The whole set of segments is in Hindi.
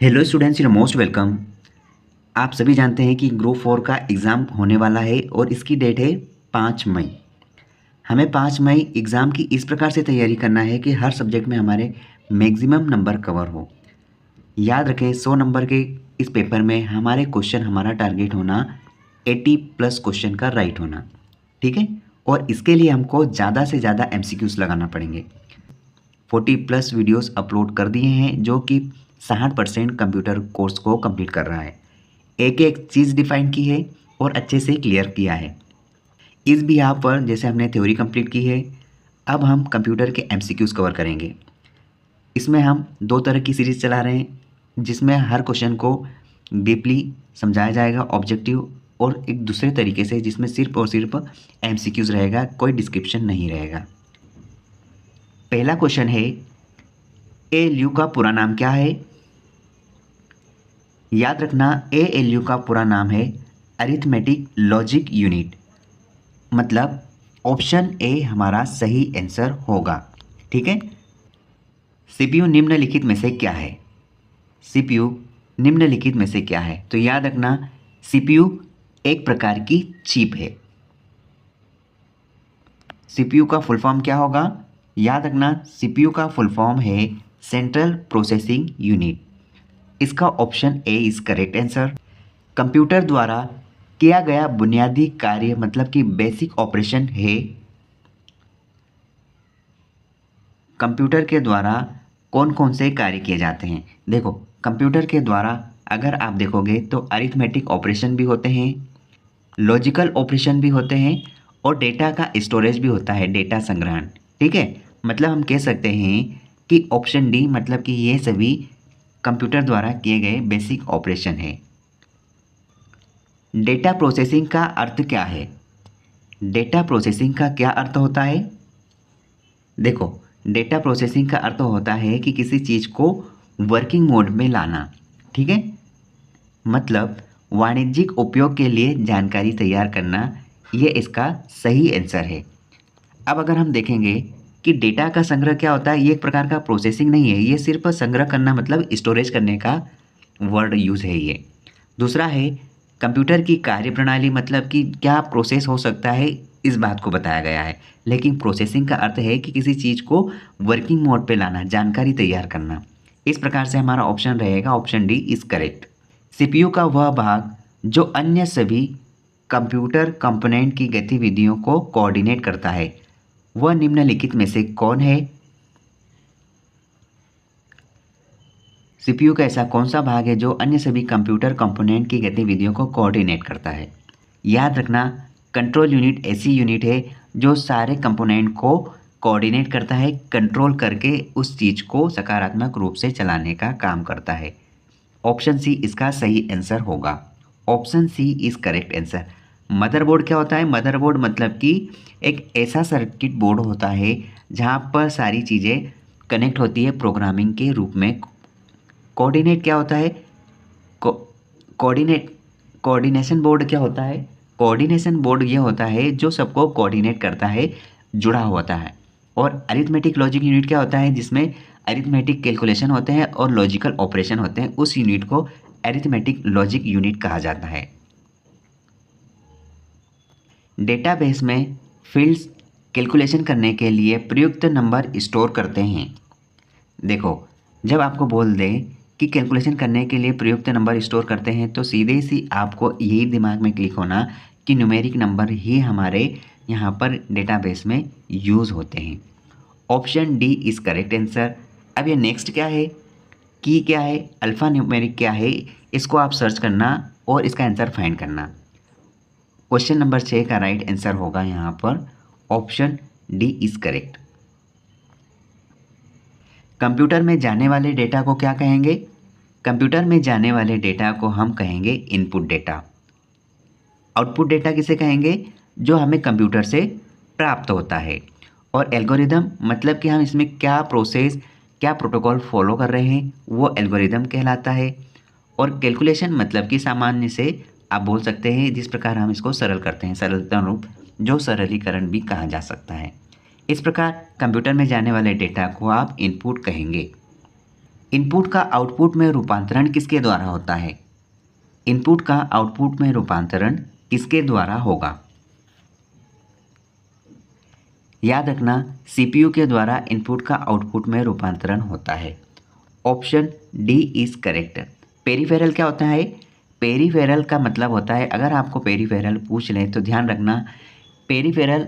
Hello students, you most welcome. आप सभी जानते हैं कि ग्रुप 4 का एग्ज़ाम होने वाला है और इसकी डेट है 5 मई। हमें 5 मई एग्ज़ाम की इस प्रकार से तैयारी करना है कि हर सब्जेक्ट में हमारे मैक्सिमम नंबर कवर हो। याद रखें, 100 नंबर के इस पेपर में हमारे क्वेश्चन, हमारा टारगेट होना 80 प्लस क्वेश्चन का राइट होना। ठीक है। और इसके लिए हमको ज़्यादा से ज़्यादा MCQs लगाना पड़ेंगे। 40 प्लस वीडियोस अपलोड कर दिए हैं जो कि 60% कंप्यूटर कोर्स को कंप्लीट कर रहा है। एक एक चीज़ डिफाइन की है और अच्छे से क्लियर किया है। इस बिहाफ पर जैसे हमने थ्योरी कंप्लीट की है, अब हम कंप्यूटर के MCQs कवर करेंगे। इसमें हम 2 तरह की सीरीज़ चला रहे हैं जिसमें हर क्वेश्चन को डीपली समझाया जाएगा, ऑब्जेक्टिव, और एक दूसरे तरीके से जिसमें सिर्फ और सिर्फ MCQs रहेगा, कोई डिस्क्रिप्शन नहीं रहेगा। पहला क्वेश्चन है, ALU का पूरा नाम क्या है? याद रखना, ALU का पूरा नाम है अरिथमेटिक लॉजिक यूनिट। मतलब ऑप्शन ए हमारा सही आंसर होगा। ठीक है। CPU निम्नलिखित में से क्या है? CPU निम्नलिखित में से क्या है? तो याद रखना, CPU एक प्रकार की चिप है। CPU का फुल फॉर्म क्या होगा? याद रखना, CPU का फुल फॉर्म है सेंट्रल प्रोसेसिंग यूनिट। इसका option A is correct answer. Computer द्वारा किया गया बुनियादी कार्य मतलब कि बेसिक ऑपरेशन है। कंप्यूटर के द्वारा कौन कौन से कार्य किए जाते हैं? देखो, कंप्यूटर के द्वारा अगर आप देखोगे तो अरिथमेटिक ऑपरेशन भी होते हैं, लॉजिकल ऑपरेशन भी होते हैं, और डेटा का स्टोरेज भी होता है, डेटा संग्रहण। ठीक है। मतलब हम कह सकते हैं कि ऑप्शन डी मतलब कि ये सभी कंप्यूटर द्वारा किए गए बेसिक ऑपरेशन है। डेटा प्रोसेसिंग का अर्थ क्या है? डेटा प्रोसेसिंग का क्या अर्थ होता है? देखो, डेटा प्रोसेसिंग का अर्थ होता है कि किसी चीज़ को वर्किंग मोड में लाना। ठीक है। मतलब वाणिज्यिक उपयोग के लिए जानकारी तैयार करना, ये इसका सही आंसर है। अब अगर हम देखेंगे कि डेटा का संग्रह क्या होता है, ये एक प्रकार का प्रोसेसिंग नहीं है, ये सिर्फ संग्रह करना मतलब स्टोरेज करने का वर्ड यूज़ है ये। दूसरा है कंप्यूटर की कार्यप्रणाली, मतलब कि क्या प्रोसेस हो सकता है, इस बात को बताया गया है। लेकिन प्रोसेसिंग का अर्थ है कि किसी चीज़ को वर्किंग मोड पे लाना, जानकारी तैयार करना। इस प्रकार से हमारा ऑप्शन रहेगा option D is correct. CPU का वह भाग जो अन्य सभी कंप्यूटर कंपोनेंट की गतिविधियों को कोऑर्डिनेट करता है, वह निम्नलिखित में से कौन है? CPU का ऐसा कौन सा भाग है जो अन्य सभी कंप्यूटर कंपोनेंट की गतिविधियों को कोऑर्डिनेट करता है? याद रखना, कंट्रोल यूनिट ऐसी यूनिट है जो सारे कंपोनेंट को कोऑर्डिनेट करता है, कंट्रोल करके उस चीज़ को सकारात्मक रूप से चलाने का काम करता है। ऑप्शन सी इसका सही आंसर होगा। Option C is correct answer. Motherboard क्या होता है? मदरबोर्ड मतलब कि एक ऐसा सर्किट बोर्ड होता है जहाँ पर सारी चीज़ें कनेक्ट होती है प्रोग्रामिंग के रूप में। कोऑर्डिनेट क्या होता है? को कोऑर्डिनेट कोऑर्डिनेशन बोर्ड क्या होता है? कोऑर्डिनेशन बोर्ड ये होता है जो सबको कोऑर्डिनेट करता है, जुड़ा होता है। और अरिथमेटिक लॉजिक यूनिट क्या होता है? जिसमें अरिथमेटिक कैलकुलेशन होते हैं और लॉजिकल ऑपरेशन होते हैं, उस यूनिट को अरिथमेटिक लॉजिक यूनिट कहा जाता है। डेटाबेस में फील्ड्स कैलकुलेशन करने के लिए प्रयुक्त नंबर स्टोर करते हैं। देखो, जब आपको बोल दें कि कैलकुलेशन करने के लिए प्रयुक्त नंबर स्टोर करते हैं तो सीधे सी आपको यही दिमाग में क्लिक होना कि न्यूमेरिक नंबर ही हमारे यहाँ पर डेटाबेस में यूज़ होते हैं। Option D is correct answer. अब ये नेक्स्ट क्या है, की क्या है, अल्फ़ा न्यूमेरिक क्या है, इसको आप सर्च करना और इसका आंसर फाइंड करना। क्वेश्चन नंबर 6 का राइट आंसर होगा यहाँ पर option D is correct. Computer में जाने वाले डेटा को क्या कहेंगे? कंप्यूटर में जाने वाले डेटा को हम कहेंगे इनपुट डेटा। आउटपुट डेटा किसे कहेंगे? जो हमें कंप्यूटर से प्राप्त होता है। और एल्गोरिदम मतलब कि हम इसमें क्या प्रोसेस, क्या प्रोटोकॉल फॉलो कर रहे हैं, वो एल्गोरिदम कहलाता है। और कैलकुलेशन मतलब कि सामान्य से आप बोल सकते हैं जिस प्रकार हम इसको सरल करते हैं, सरलतम रूप जो सरलीकरण भी कहा जा सकता है। इस प्रकार कंप्यूटर में जाने वाले डेटा को आप इनपुट कहेंगे। इनपुट का आउटपुट में रूपांतरण किसके द्वारा होता है? इनपुट का आउटपुट में रूपांतरण किसके द्वारा होगा? याद रखना, सीपीयू के द्वारा इनपुट का आउटपुट में रूपांतरण होता है। Option D is correct. Peripheral क्या होता है? पेरीफेरल का मतलब होता है, अगर आपको पेरीफेरल पूछ लें तो ध्यान रखना, पेरीफेरल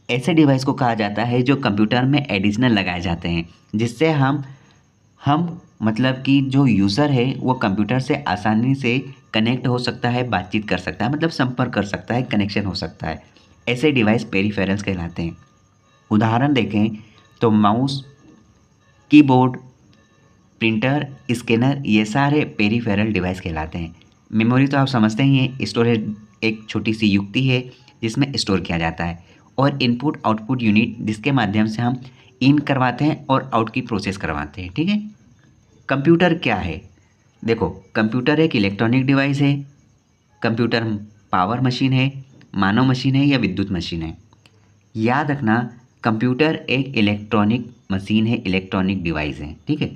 ऐसे डिवाइस को कहा जाता है जो कंप्यूटर में एडिशनल लगाए जाते हैं, जिससे हम मतलब कि जो यूज़र है वो कंप्यूटर से आसानी से कनेक्ट हो सकता है, बातचीत कर सकता है, मतलब संपर्क कर सकता है, कनेक्शन हो सकता है। ऐसे डिवाइस पेरीफेरल्स कहलाते हैं। उदाहरण देखें तो माउस, कीबोर्ड, प्रिंटर, स्कैनर, ये सारे पेरीफेरल डिवाइस कहलाते हैं। मेमोरी तो आप समझते ही हैं, स्टोरेज एक छोटी सी युक्ति है जिसमें स्टोर किया जाता है। और इनपुट आउटपुट यूनिट, जिसके माध्यम से हम इन करवाते हैं और आउट की प्रोसेस करवाते हैं। ठीक है। कंप्यूटर क्या है? देखो, कंप्यूटर एक इलेक्ट्रॉनिक डिवाइस है। कंप्यूटर पावर मशीन है, मानव मशीन है या विद्युत मशीन है? याद रखना, कंप्यूटर एक इलेक्ट्रॉनिक मशीन है, इलेक्ट्रॉनिक डिवाइस है। ठीक है।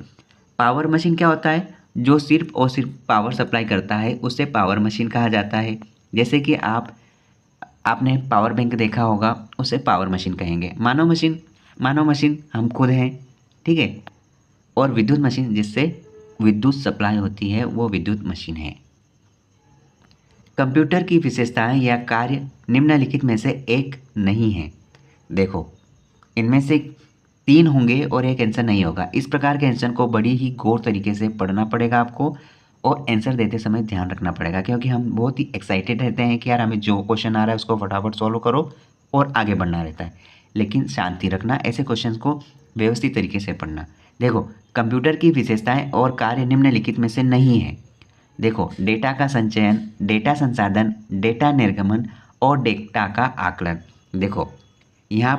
पावर मशीन क्या होता है? जो सिर्फ और सिर्फ पावर सप्लाई करता है, उसे पावर मशीन कहा जाता है। जैसे कि आपने पावर बैंक देखा होगा, उसे पावर मशीन कहेंगे। मानव मशीन हम खुद हैं। ठीक है। और विद्युत मशीन, जिससे विद्युत सप्लाई होती है, वो विद्युत मशीन है। कंप्यूटर की विशेषताएं या कार्य निम्नलिखित में से एक नहीं है। देखो, इनमें से 3 होंगे और एक आंसर नहीं होगा। इस प्रकार के आंसर को बड़ी ही गौर तरीके से पढ़ना पड़ेगा आपको, और आंसर देते समय ध्यान रखना पड़ेगा, क्योंकि हम बहुत ही एक्साइटेड रहते हैं कि यार हमें जो क्वेश्चन आ रहा है उसको फटाफट सॉल्व करो और आगे बढ़ना रहता है। लेकिन शांति रखना, ऐसे क्वेश्चन को व्यवस्थित तरीके से पढ़ना। देखो, कंप्यूटर की विशेषताएं और कार्य निम्नलिखित में से नहीं है। देखो, डेटा का संचयन, डेटा संसाधन, डेटा निर्गमन और डेटा का आकलन। देखो, यहाँ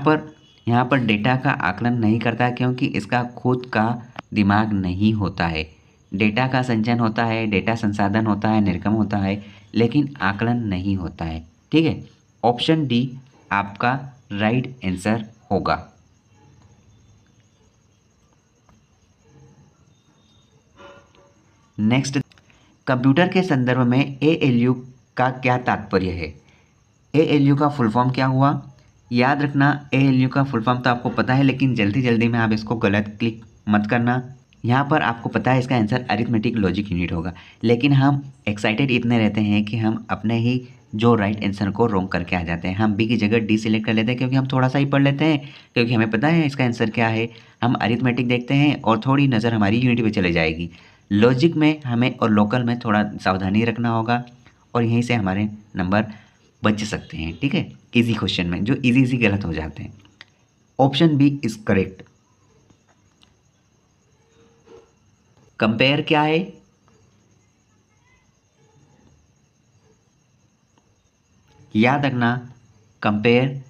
पर डेटा का आकलन नहीं करता, क्योंकि इसका खुद का दिमाग नहीं होता है। डेटा का संचयन होता है, डेटा संसाधन होता है, निर्गम होता है, लेकिन आकलन नहीं होता है। ठीक है। ऑप्शन डी आपका राइट आंसर होगा। नेक्स्ट, कंप्यूटर के संदर्भ में एएलयू का क्या तात्पर्य है? एएलयू का फुल फॉर्म क्या हुआ? याद रखना, एएलयू का फुल फॉर्म तो आपको पता है, लेकिन जल्दी जल्दी में आप इसको गलत क्लिक मत करना। यहाँ पर आपको पता है इसका आंसर अरिथमेटिक लॉजिक यूनिट होगा, लेकिन हम एक्साइटेड इतने रहते हैं कि हम अपने ही जो राइट आंसर को रॉन्ग करके आ जाते हैं। हम बी की जगह डी सिलेक्ट कर लेते हैं, क्योंकि हम थोड़ा सा ही पढ़ लेते हैं, क्योंकि हमें पता है इसका आंसर क्या है। हम अरिथमेटिक देखते हैं और थोड़ी नज़र हमारी यूनिट पे चले जाएगी। लॉजिक में हमें और लोकल में थोड़ा सावधानी रखना होगा, और यहीं से हमारे नंबर बच सकते हैं। ठीक है। इजी क्वेश्चन में जो इजी गलत हो जाते हैं। Option B is correct. Compare क्या है? याद रखना, कंपेयर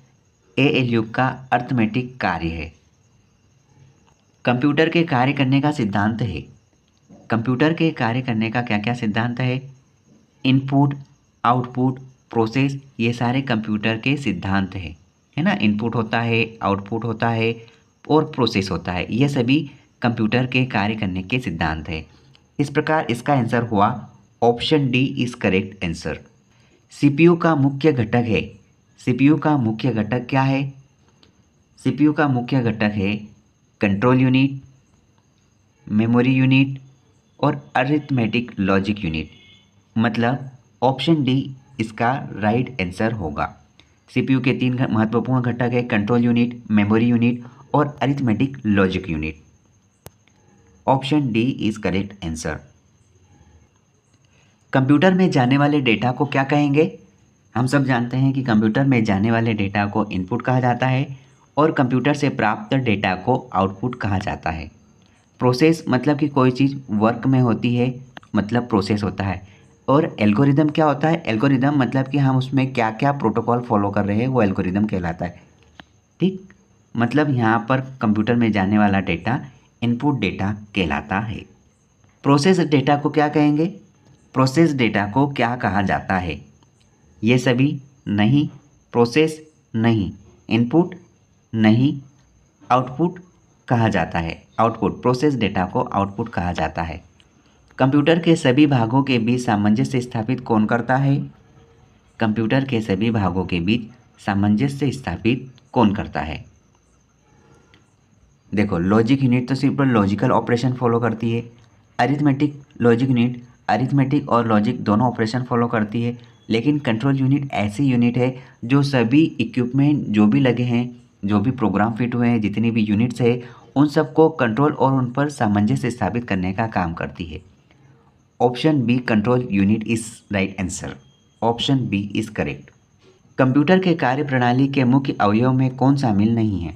एएलयू का अर्थमेटिक कार्य है। कंप्यूटर के कार्य करने का सिद्धांत है। कंप्यूटर के कार्य करने का क्या क्या सिद्धांत है? इनपुट, आउटपुट, प्रोसेस, ये सारे कंप्यूटर के सिद्धांत है ना। इनपुट होता है, आउटपुट होता है और प्रोसेस होता है, ये सभी कंप्यूटर के कार्य करने के सिद्धांत है। इस प्रकार इसका आंसर हुआ option D is correct answer. CPU का मुख्य घटक है। सीपीयू का मुख्य घटक क्या है? सीपीयू का मुख्य घटक है कंट्रोल यूनिट, मेमोरी यूनिट और अरिथमेटिक लॉजिक यूनिट। मतलब ऑप्शन डी इसका राइट आंसर होगा। सीपीयू के 3 महत्वपूर्ण घटक है, कंट्रोल यूनिट, मेमोरी यूनिट और arithmetic logic unit. Option D is correct answer. Computer में जाने वाले डेटा को क्या कहेंगे? हम सब जानते हैं कि कंप्यूटर में जाने वाले डेटा को इनपुट कहा जाता है और कंप्यूटर से प्राप्त डेटा को आउटपुट कहा जाता है। प्रोसेस मतलब कि कोई चीज़ वर्क में होती है, मतलब प्रोसेस होता है। और एल्गोरिदम क्या होता है? एल्गोरिदम मतलब कि हम उसमें क्या क्या प्रोटोकॉल फॉलो कर रहे हैं, वो एल्गोरिदम कहलाता है। ठीक, मतलब यहाँ पर कंप्यूटर में जाने वाला डेटा इनपुट डेटा कहलाता है। प्रोसेस डेटा को क्या कहेंगे? प्रोसेस डेटा को क्या कहा जाता है? ये सभी नहीं, प्रोसेस नहीं, इनपुट नहीं, आउटपुट कहा जाता है। आउटपुट, प्रोसेस डेटा को आउटपुट कहा जाता है। कंप्यूटर के सभी भागों के बीच सामंजस्य स्थापित कौन करता है? कंप्यूटर के सभी भागों के बीच सामंजस्य स्थापित कौन करता है? देखो, लॉजिक यूनिट तो सिर्फ लॉजिकल ऑपरेशन फॉलो करती है। अरिथमेटिक लॉजिक यूनिट अरिथमेटिक और लॉजिक दोनों ऑपरेशन फॉलो करती है। लेकिन कंट्रोल यूनिट ऐसी यूनिट है जो सभी इक्विपमेंट जो भी लगे हैं, जो भी प्रोग्राम फिट हुए हैं, जितनी भी यूनिट्स है, उन सबको कंट्रोल और उन पर सामंजस्य स्थापित करने का काम करती है। Option B, control unit is right answer. Option B is correct. Computer के कार्यप्रणाली के मुख्य अवयव में कौन शामिल नहीं है?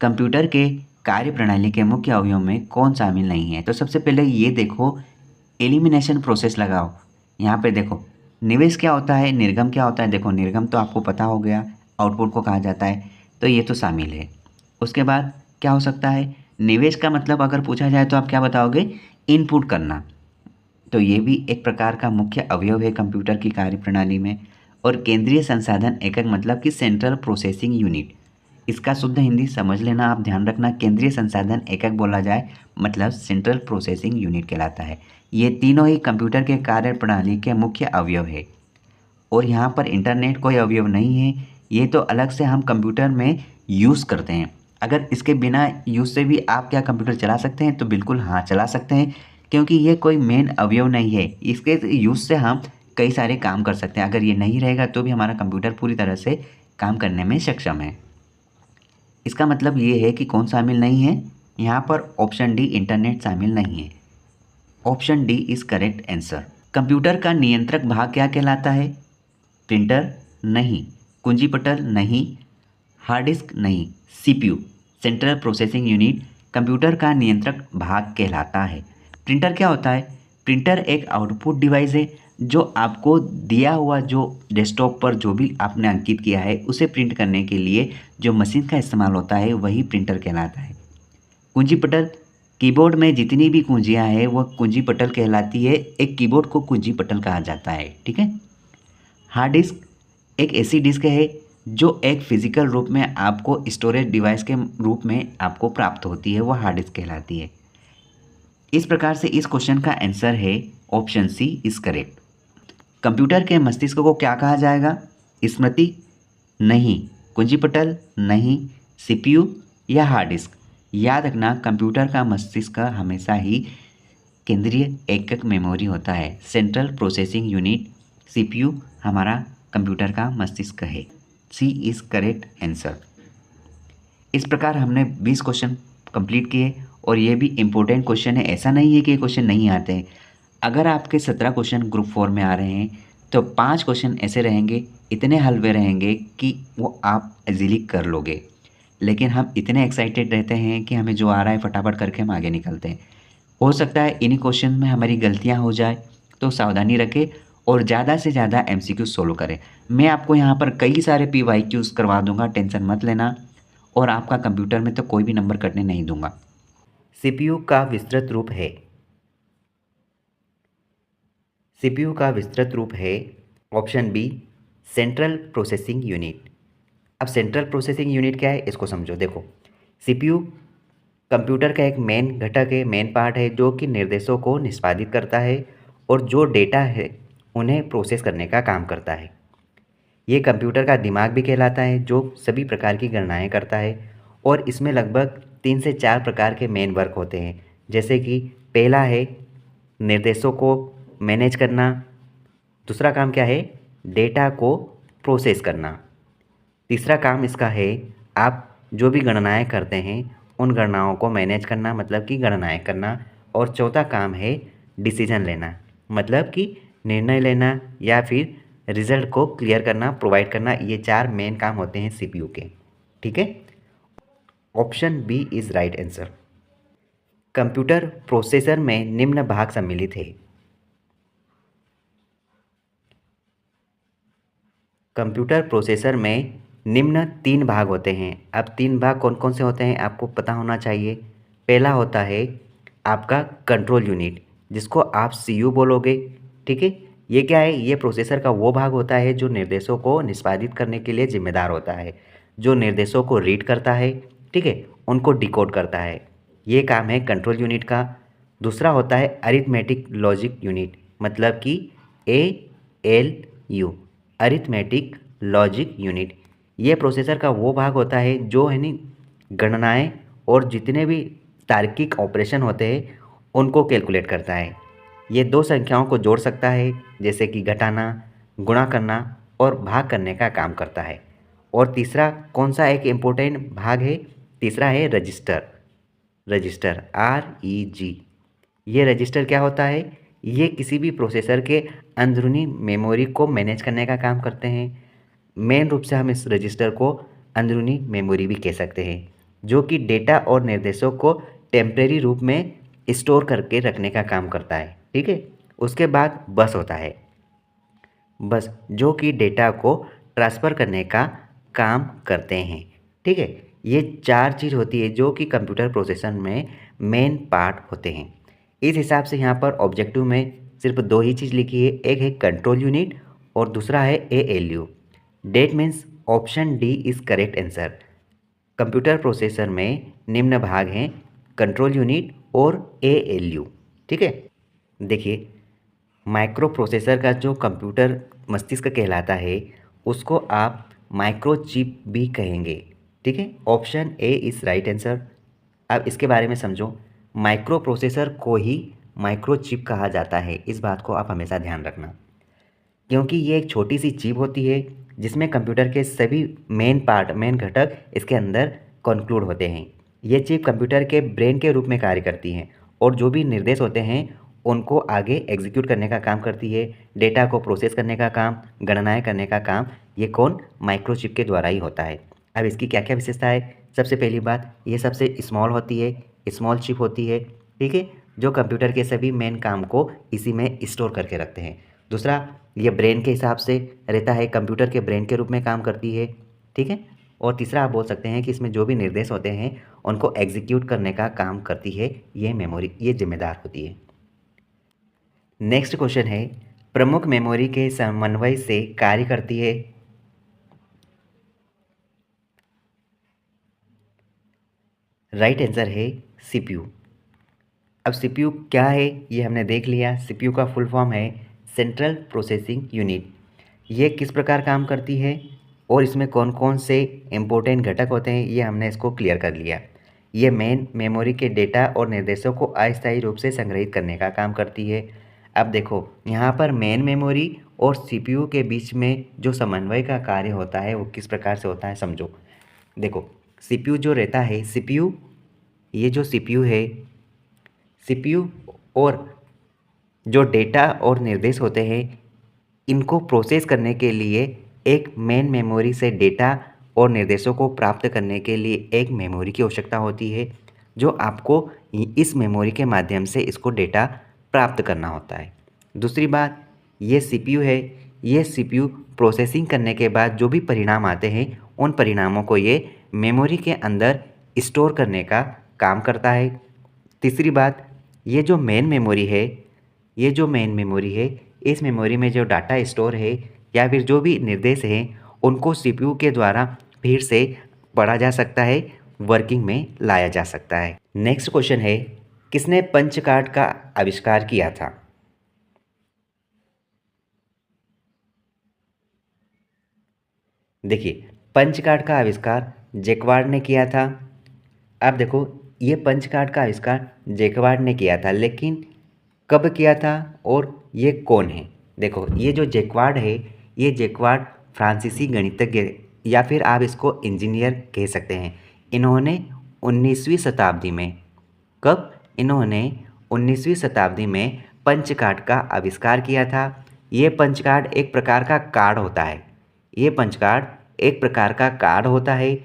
कंप्यूटर के कार्यप्रणाली के मुख्य अवयव में कौन शामिल नहीं है? तो सबसे पहले ये देखो, एलिमिनेशन प्रोसेस लगाओ। यहाँ पे देखो, निवेश क्या होता है, निर्गम क्या होता है? देखो, निर्गम तो आपको पता हो गया, आउटपुट को कहा जाता है, तो ये तो शामिल है। उसके बाद क्या हो सकता है? निवेश का मतलब अगर पूछा जाए तो आप क्या बताओगे? इनपुट करना। तो ये भी एक प्रकार का मुख्य अवयव है कंप्यूटर की कार्यप्रणाली में। और केंद्रीय संसाधन एकक मतलब कि सेंट्रल प्रोसेसिंग यूनिट, इसका शुद्ध हिंदी समझ लेना, आप ध्यान रखना। केंद्रीय संसाधन एकक बोला जाए मतलब सेंट्रल प्रोसेसिंग यूनिट कहलाता है। ये तीनों ही कंप्यूटर के कार्यप्रणाली के मुख्य अवयव है। और यहाँ पर इंटरनेट कोई अवयव नहीं है, ये तो अलग से हम कंप्यूटर में यूज़ करते हैं। अगर इसके बिना यूज़ से भी आप क्या कंप्यूटर चला सकते हैं? तो बिल्कुल हाँ, चला सकते हैं, क्योंकि ये कोई मेन अवयव नहीं है। इसके यूज़ से हम कई सारे काम कर सकते हैं। अगर ये नहीं रहेगा तो भी हमारा कंप्यूटर पूरी तरह से काम करने में सक्षम है। इसका मतलब ये है कि कौन शामिल नहीं है? यहाँ पर ऑप्शन डी, इंटरनेट शामिल नहीं है। Option D is correct answer. Computer का नियंत्रक भाग क्या कहलाता है? प्रिंटर नहीं, कुंजी पटल नहीं, हार्ड डिस्क नहीं, CPU central processing unit computer का नियंत्रक भाग कहलाता है। प्रिंटर क्या होता है? प्रिंटर एक आउटपुट डिवाइस है जो आपको दिया हुआ, जो डेस्कटॉप पर जो भी आपने अंकित किया है उसे प्रिंट करने के लिए जो मशीन का इस्तेमाल होता है वही प्रिंटर कहलाता है। कुंजी पटल, कीबोर्ड में जितनी भी कुंजियाँ हैं वह कुंजी पटल कहलाती है। एक कीबोर्ड को कुंजी पटल कहा जाता है, ठीक है। हार्ड डिस्क एक ऐसी डिस्क है जो एक फिजिकल रूप में आपको स्टोरेज डिवाइस के रूप में आपको प्राप्त होती है, वह हार्ड डिस्क कहलाती है। इस प्रकार से इस क्वेश्चन का आंसर है option C is correct. Computer के मस्तिष्क को क्या कहा जाएगा? स्मृति नहीं, कुंजी पटल नहीं, सीपीयू या हार्ड डिस्क। याद रखना, कंप्यूटर का मस्तिष्क हमेशा ही केंद्रीय एकक मेमोरी होता है, सेंट्रल प्रोसेसिंग यूनिट। सीपीयू हमारा कंप्यूटर का मस्तिष्क है। सी इज़ करेक्ट आंसर। इस प्रकार हमने 20 क्वेश्चन कंप्लीट किए और ये भी इम्पोर्टेंट क्वेश्चन है, ऐसा नहीं है कि ये क्वेश्चन नहीं आते हैं। अगर आपके 17 क्वेश्चन ग्रुप 4 में आ रहे हैं तो 5 क्वेश्चन ऐसे रहेंगे, इतने हलवे रहेंगे कि वो आप इजीली कर लोगे। लेकिन हम इतने एक्साइटेड रहते हैं कि हमें जो आ रहा है फटाफट करके हम आगे निकलते हैं। हो सकता है इन्हीं क्वेश्चन में हमारी गलतियां हो जाए, तो सावधानी रखें और ज़्यादा से ज़्यादा एमसीक्यू सोल्व करें। मैं आपको यहाँ पर कई सारे पीवाईक्यूज़ करवा दूंगा, टेंशन मत लेना। और आपका कंप्यूटर में तो कोई भी नंबर कटने नहीं दूंगा। सीपीयू का विस्तृत रूप है। सीपीयू का विस्तृत रूप है option B, central processing unit. अब सेंट्रल प्रोसेसिंग यूनिट क्या है इसको समझो। देखो, सीपीयू कंप्यूटर का एक मेन घटक है, मेन पार्ट है, जो कि निर्देशों को निष्पादित करता है और जो डेटा है उन्हें प्रोसेस करने का काम करता है। ये कंप्यूटर का दिमाग भी कहलाता है, जो सभी प्रकार की गणनाएं करता है। और इसमें लगभग 3 से 4 प्रकार के मेन वर्क होते हैं, जैसे कि पहला है निर्देशों को मैनेज करना। दूसरा काम क्या है? डेटा को प्रोसेस करना। तीसरा काम इसका है आप जो भी गणनाएं करते हैं उन गणनाओं को मैनेज करना, मतलब कि गणनाएं करना। और चौथा काम है डिसीजन लेना, मतलब कि निर्णय लेना या फिर रिजल्ट को क्लियर करना, प्रोवाइड करना। ये 4 मेन काम होते हैं सीपीयू के, ठीक है। Option B is right answer. Computer processor में निम्न भाग सम्मिलित है। कंप्यूटर प्रोसेसर में निम्न 3 भाग होते हैं। अब 3 भाग कौन कौन से होते हैं आपको पता होना चाहिए। पहला होता है आपका कंट्रोल यूनिट, जिसको आप सीयू बोलोगे, ठीक है। ये क्या है? ये प्रोसेसर का वो भाग होता है जो निर्देशों को निष्पादित करने के लिए जिम्मेदार होता है, जो निर्देशों को रीड करता है, ठीक है। उनको डिकोड करता है। ये काम है कंट्रोल यूनिट का। दूसरा होता है अरिथमेटिक लॉजिक यूनिट, मतलब कि ALU, अरिथमेटिक लॉजिक यूनिट। ये प्रोसेसर का वो भाग होता है जो है नी गणनाएं और जितने भी तार्किक ऑपरेशन होते हैं उनको कैलकुलेट करता है। ये दो संख्याओं को जोड़ सकता है, जैसे कि घटाना, गुणा करना और भाग करने का काम करता है। और तीसरा कौन सा एक इम्पोर्टेंट भाग है, तीसरा है रजिस्टर। Register REG। ये रजिस्टर क्या होता है, ये किसी भी प्रोसेसर के अंदरूनी मेमोरी को मैनेज करने का काम करते हैं। मेन रूप से हम इस रजिस्टर को अंदरूनी मेमोरी भी कह सकते हैं, जो कि डेटा और निर्देशों को टेम्परेरी रूप में स्टोर करके रखने का काम करता है। ठीक है। उसके बाद बस होता है, बस जो कि डेटा को ट्रांसफ़र करने का काम करते हैं। ठीक है। ये चार चीज़ होती है जो कि कंप्यूटर प्रोसेसर में मेन पार्ट होते हैं। इस हिसाब से यहाँ पर ऑब्जेक्टिव में सिर्फ दो ही चीज़ लिखी है, एक है कंट्रोल यूनिट और दूसरा है ALU। That means option D is correct answer. Computer processor में निम्न भाग हैं कंट्रोल यूनिट और ALU। ठीक है। देखिए, माइक्रो प्रोसेसर का जो कंप्यूटर मस्तिष्क कहलाता है उसको आप माइक्रो चिप भी कहेंगे। ठीक है। Option A is right answer. अब इसके बारे में समझो। माइक्रो प्रोसेसर को ही माइक्रो चिप कहा जाता है, इस बात को आप हमेशा ध्यान रखना, क्योंकि ये एक छोटी सी चिप होती है जिसमें कंप्यूटर के सभी मेन घटक इसके अंदर कंक्लूड होते हैं। ये चिप कंप्यूटर के ब्रेन के रूप में कार्य करती हैं और जो भी निर्देश होते हैं उनको आगे एग्जीक्यूट करने का काम करती है। डेटा को प्रोसेस करने का काम, गणनाएं करने का काम ये कौन, माइक्रोचिप के द्वारा ही होता है। अब इसकी क्या क्या विशेषता है। सबसे पहली बात, ये सबसे स्मॉल होती है, स्मॉल चिप होती है। ठीक है। जो कंप्यूटर के सभी मेन काम को इसी में स्टोर करके रखते हैं। दूसरा, ये ब्रेन के हिसाब से रहता है, कंप्यूटर के ब्रेन के रूप में काम करती है। ठीक है। और तीसरा आप बोल सकते हैं कि इसमें जो भी निर्देश होते हैं उनको एग्जीक्यूट करने का काम करती है ये मेमोरी, ये जिम्मेदार होती है। नेक्स्ट क्वेश्चन है, प्रमुख मेमोरी के समन्वय से कार्य करती है। राइट आंसर है CPU। अब CPU क्या है ये हमने देख लिया। CPU का फुल फॉर्म है सेंट्रल प्रोसेसिंग यूनिट। ये किस प्रकार काम करती है और इसमें कौन कौन से इम्पोर्टेंट घटक होते हैं ये हमने इसको क्लियर कर लिया। ये मेन मेमोरी के डेटा और निर्देशों को अस्थायी रूप से संग्रहित करने का काम करती है। अब देखो यहाँ पर मेन मेमोरी और CPU के बीच में जो समन्वय का कार्य होता है वो किस प्रकार से होता है समझो। देखो, CPU जो रहता है, CPU, ये जो CPU है, CPU और जो डेटा और निर्देश होते हैं इनको प्रोसेस करने के लिए एक मेन मेमोरी से डेटा और निर्देशों को प्राप्त करने के लिए एक मेमोरी की आवश्यकता होती है, जो आपको इस मेमोरी के माध्यम से इसको डेटा प्राप्त करना होता है। दूसरी बात, ये CPU है, ये CPU प्रोसेसिंग करने के बाद जो भी परिणाम आते हैं उन परिणामों को ये मेमोरी के अंदर स्टोर करने का काम करता है। तीसरी बात, ये जो मेन मेमोरी है, ये जो मेन मेमोरी है, इस मेमोरी में जो डाटा स्टोर है या फिर जो भी निर्देश हैं उनको CPU के द्वारा फिर से पढ़ा जा सकता है, वर्किंग में लाया जा सकता है। नेक्स्ट क्वेश्चन है, किसने पंच कार्ड का आविष्कार किया था। देखिए, पंच कार्ड का आविष्कार जैकवार्ड ने किया था। अब देखो, ये पंच कार्ड का आविष्कार जैकवार्ड ने किया था, लेकिन कब किया था और ये कौन है। देखो, ये जो जैकवार्ड है, ये जैकवार्ड फ्रांसीसी गणितज्ञ या फिर आप इसको इंजीनियर कह सकते हैं। इन्होंने 19वीं शताब्दी में, कब, इन्होंने 19वीं शताब्दी में पंच कार्ड का आविष्कार किया था। ये पंच कार्ड एक प्रकार का कार्ड होता है, ये पंच कार्ड एक प्रकार का कार्ड होता है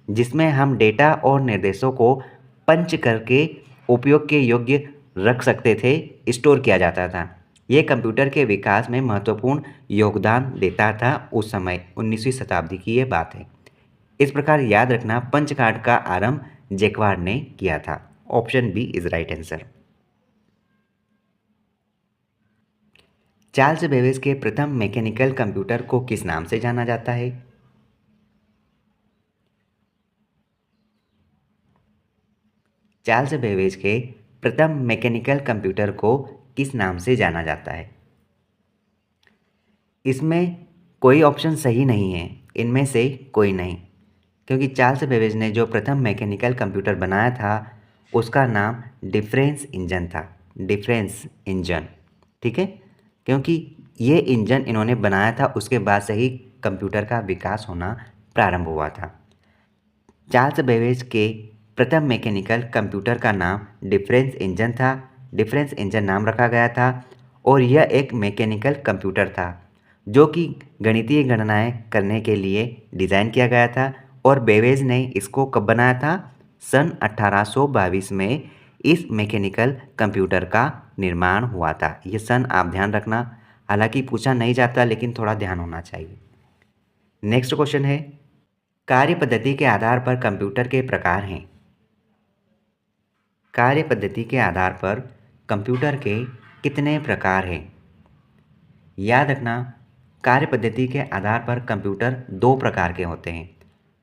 जिसमें हम डेटा और निर्देशों को पंच करके उपयोग के योग्य रख सकते थे, स्टोर किया जाता था। ये कंप्यूटर के विकास में महत्वपूर्ण योगदान देता था उस समय, 19वीं शताब्दी की ये बात है। इस प्रकार याद रखना, पंच कार्ड का आरंभ जैकवार्ड ने किया था। Option B is right answer. Charles Babbage के प्रथम मैकेनिकल कंप्यूटर को किस नाम से जाना जाता है। चार्ल्स बेबेज के प्रथम मैकेनिकल कंप्यूटर को किस नाम से जाना जाता है? इसमें कोई ऑप्शन सही नहीं है, इनमें से कोई नहीं, क्योंकि चार्ल्स बेबेज ने जो प्रथम मैकेनिकल कंप्यूटर बनाया था उसका नाम डिफरेंस इंजन था। डिफरेंस इंजन, ठीक है, क्योंकि ये इंजन इन्होंने बनाया था, उसके बाद से ही कंप्यूटर का विकास होना प्रारंभ हुआ था। चार्ल्स बेबेज के प्रथम मैकेनिकल कंप्यूटर का नाम डिफरेंस इंजन था। डिफरेंस इंजन नाम रखा गया था और यह एक मैकेनिकल कंप्यूटर था जो कि गणितीय गणनाएं करने के लिए डिज़ाइन किया गया था। और बेबेज ने इसको कब बनाया था? सन 1822 में इस मैकेनिकल कंप्यूटर का निर्माण हुआ था। ये सन आप ध्यान रखना, हालांकि पूछा नहीं जाता लेकिन थोड़ा ध्यान होना चाहिए। नेक्स्ट क्वेश्चन है, कार्य पद्धति के आधार पर कंप्यूटर के प्रकार हैं। कार्य पद्धति के आधार पर कंप्यूटर के कितने प्रकार हैं? याद रखना, कार्य पद्धति के आधार पर कंप्यूटर दो प्रकार के होते हैं।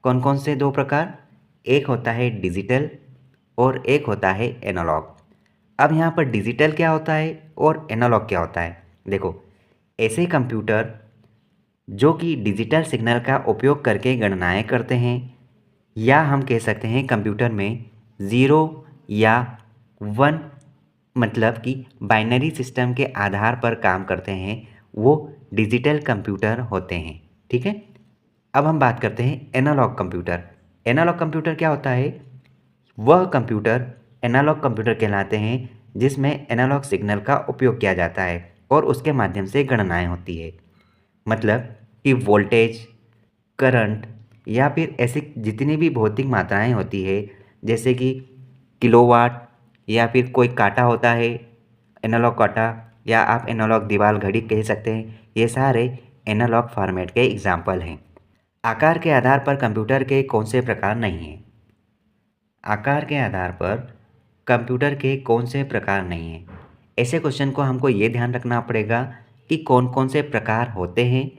कौन कौन से दो प्रकार? एक होता है डिजिटल और एक होता है एनालॉग। अब यहाँ पर डिजिटल क्या होता है और एनालॉग क्या होता है? देखो, ऐसे कंप्यूटर जो कि डिजिटल सिग्नल का उपयोग करके गणनाएं करते हैं, या हम कह सकते हैं कंप्यूटर में 0 या 1 मतलब कि बाइनरी सिस्टम के आधार पर काम करते हैं, वो डिजिटल कंप्यूटर होते हैं, ठीक है। अब हम बात करते हैं एनालॉग कंप्यूटर। एनालॉग कंप्यूटर क्या होता है? वह कंप्यूटर एनालॉग कंप्यूटर कहलाते हैं जिसमें एनालॉग सिग्नल का उपयोग किया जाता है और उसके माध्यम से गणनाएं होती है। मतलब कि वोल्टेज, करंट या फिर ऐसी जितनी भी भौतिक मात्राएं होती है, जैसे कि किलोवाट या फिर कोई काटा होता है, एनालॉग काटा, या आप एनालॉग दीवार घड़ी कह सकते हैं, ये सारे एनालॉग फॉर्मेट के एग्जाम्पल हैं। आकार के आधार पर कंप्यूटर के कौन से प्रकार नहीं हैं? आकार के आधार पर कंप्यूटर के कौन से प्रकार नहीं हैं? ऐसे क्वेश्चन को हमको ये ध्यान रखना पड़ेगा कि कौन कौन से प्रकार होते हैं,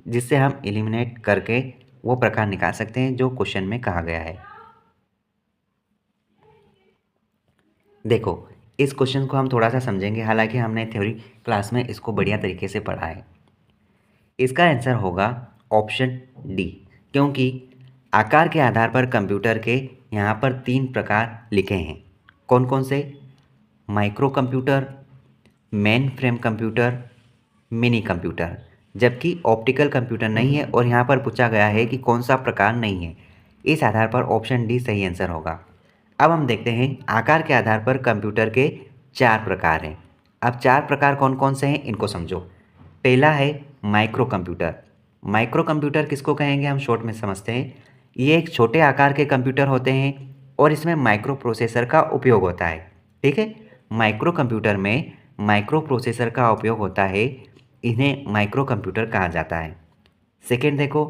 जिससे हम एलिमिनेट करके वो प्रकार निकाल सकते हैं जो क्वेश्चन में कहा गया है। देखो, इस क्वेश्चन को हम थोड़ा सा समझेंगे, हालांकि हमने थ्योरी क्लास में इसको बढ़िया तरीके से पढ़ा है। इसका आंसर होगा ऑप्शन डी, क्योंकि आकार के आधार पर कंप्यूटर के यहाँ पर 3 प्रकार लिखे हैं। कौन कौन से? Micro computer, main frame computer, mini computer. जबकि ऑप्टिकल कंप्यूटर नहीं है और यहाँ पर पूछा गया है कि कौन सा प्रकार नहीं है। इस आधार पर ऑप्शन डी सही आंसर होगा। अब हम देखते हैं आकार के आधार पर कंप्यूटर के 4 प्रकार हैं। अब 4 प्रकार कौन कौन से हैं इनको समझो। पहला है माइक्रो कंप्यूटर। माइक्रो कंप्यूटर किसको कहेंगे हम शॉर्ट में समझते हैं। ये एक छोटे आकार के कंप्यूटर होते हैं और इसमें माइक्रो प्रोसेसर का उपयोग होता है, ठीक है। माइक्रो कंप्यूटर में माइक्रो प्रोसेसर का उपयोग होता है, इन्हें माइक्रो कंप्यूटर कहा जाता है। सेकेंड देखो,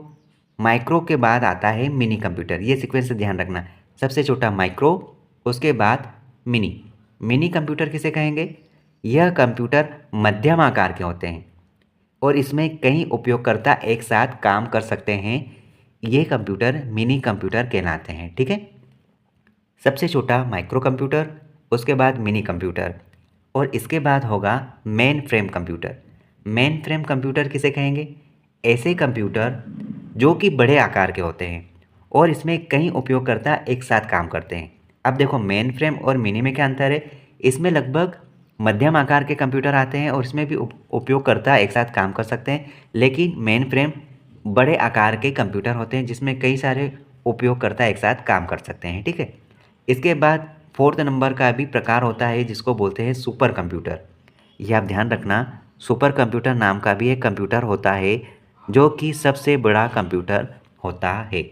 माइक्रो के बाद आता है मिनी कंप्यूटर। ये सीक्वेंस से ध्यान रखना, सबसे छोटा माइक्रो, उसके बाद मिनी। मिनी कंप्यूटर किसे कहेंगे? यह कंप्यूटर मध्यम आकार के होते हैं और इसमें कई उपयोगकर्ता एक साथ काम कर सकते हैं। ये कंप्यूटर मिनी कंप्यूटर कहलाते हैं, ठीक है। सबसे छोटा माइक्रो कंप्यूटर, उसके बाद मिनी कंप्यूटर, और इसके बाद होगा main frame computer. Main frame computer किसे कहेंगे? ऐसे कंप्यूटर जो कि बड़े आकार के होते हैं और इसमें कई उपयोगकर्ता एक साथ काम करते हैं। अब देखो, मेन फ्रेम और मिनी में क्या अंतर है? इसमें लगभग मध्यम आकार के कंप्यूटर आते हैं और इसमें भी उपयोगकर्ता एक साथ काम कर सकते हैं, लेकिन मेन फ्रेम बड़े आकार के कंप्यूटर होते हैं जिसमें कई सारे उपयोगकर्ता एक साथ काम कर सकते हैं, ठीक है। इसके बाद 4th नंबर का भी प्रकार होता है जिसको बोलते हैं सुपर कंप्यूटर। यह आप ध्यान रखना, सुपर कंप्यूटर नाम का भी एक कंप्यूटर होता है जो कि सबसे बड़ा कंप्यूटर होता है।